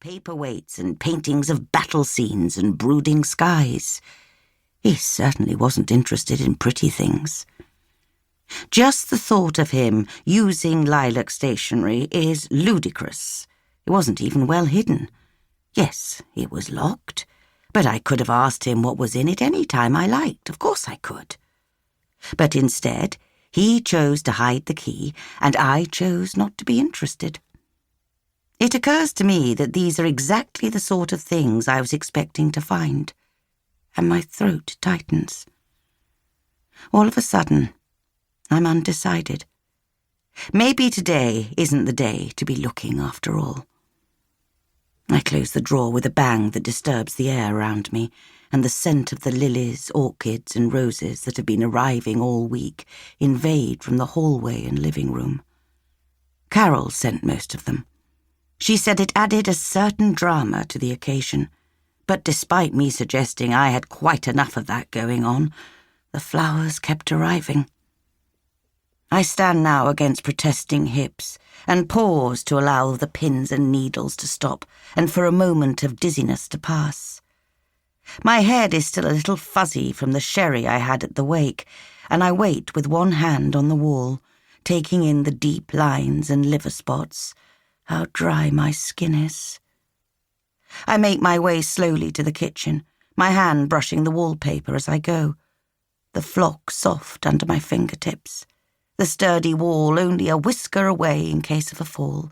paperweights and paintings of battle scenes and brooding skies. He certainly wasn't interested in pretty things. Just the thought of him using lilac stationery is ludicrous. It wasn't even well hidden. Yes, it was locked, but I could have asked him what was in it any time I liked. Of course I could. But instead, he chose to hide the key, and I chose not to be interested. It occurs to me that these are exactly the sort of things I was expecting to find, and my throat tightens. All of a sudden, I'm undecided. Maybe today isn't the day to be looking after all. I close the drawer with a bang that disturbs the air around me, and the scent of the lilies, orchids, and roses that have been arriving all week invade from the hallway and living room. Carol sent most of them. She said it added a certain drama to the occasion, but despite me suggesting I had quite enough of that going on, the flowers kept arriving. I stand now against protesting hips and pause to allow the pins and needles to stop and for a moment of dizziness to pass. My head is still a little fuzzy from the sherry I had at the wake, and I wait with one hand on the wall, taking in the deep lines and liver spots, how dry my skin is. I make my way slowly to the kitchen, my hand brushing the wallpaper as I go, the flock soft under my fingertips, the sturdy wall only a whisker away in case of a fall.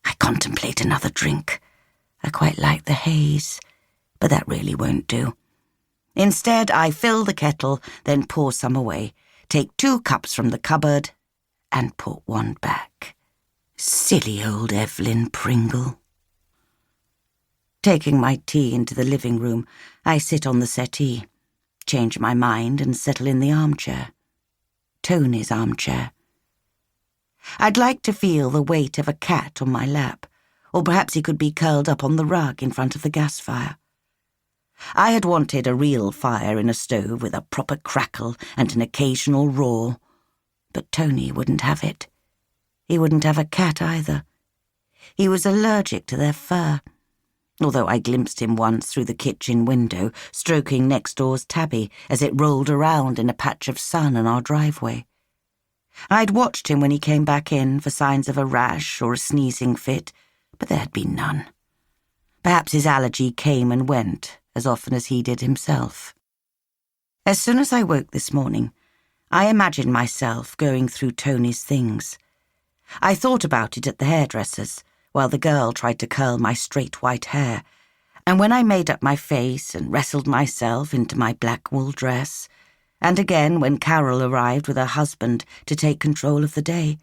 I contemplate another drink. I quite like the haze, but that really won't do. Instead, I fill the kettle, then pour some away, take 2 cups from the cupboard, and put one back. Silly old Evelyn Pringle. Taking my tea into the living room, I sit on the settee, change my mind and settle in the armchair. Tony's armchair. I'd like to feel the weight of a cat on my lap, or perhaps he could be curled up on the rug in front of the gas fire. I had wanted a real fire in a stove with a proper crackle and an occasional roar, but Tony wouldn't have it. He wouldn't have a cat either. He was allergic to their fur, although I glimpsed him once through the kitchen window, stroking next door's tabby as it rolled around in a patch of sun on our driveway. I'd watched him when he came back in for signs of a rash or a sneezing fit, but there had been none. Perhaps his allergy came and went as often as he did himself. As soon as I woke this morning, I imagined myself going through Tony's things. I thought about it at the hairdresser's, while the girl tried to curl my straight white hair, and when I made up my face and wrestled myself into my black wool dress, and again when Carol arrived with her husband to take control of the day.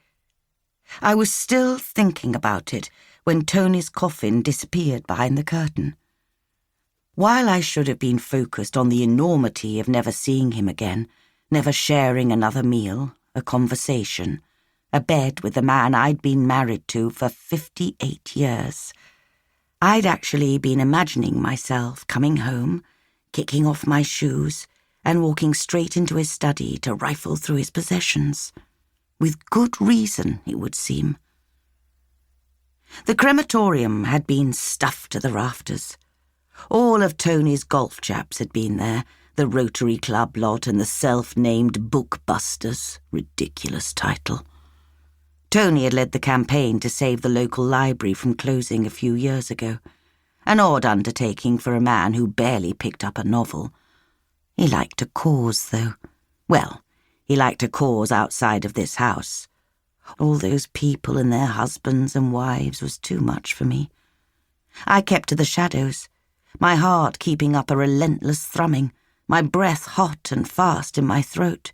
I was still thinking about it when Tony's coffin disappeared behind the curtain. While I should have been focused on the enormity of never seeing him again, never sharing another meal, a conversation, a bed with the man I'd been married to for 58 years, I'd actually been imagining myself coming home, kicking off my shoes, and walking straight into his study to rifle through his possessions. With good reason, it would seem. The crematorium had been stuffed to the rafters. All of Tony's golf chaps had been there, the Rotary Club lot and the self-named Bookbusters. Ridiculous title. Tony had led the campaign to save the local library from closing a few years ago. An odd undertaking for a man who barely picked up a novel. He liked a cause, though. Well, he liked a cause outside of this house. All those people and their husbands and wives was too much for me. I kept to the shadows, my heart keeping up a relentless thrumming, my breath hot and fast in my throat.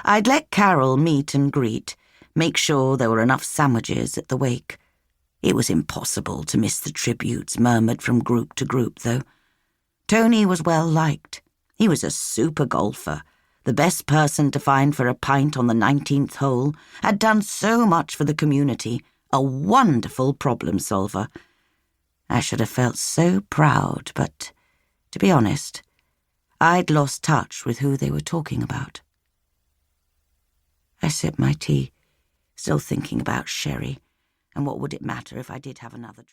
I'd let Carol meet and greet, make sure there were enough sandwiches at the wake. It was impossible to miss the tributes murmured from group to group, though. Tony was well liked. He was a super golfer, the best person to find for a pint on the 19th hole, had done so much for the community, a wonderful problem solver. I should have felt so proud, but, to be honest, I'd lost touch with who they were talking about. I sipped my tea, still thinking about sherry, and what would it matter if I did have another drink.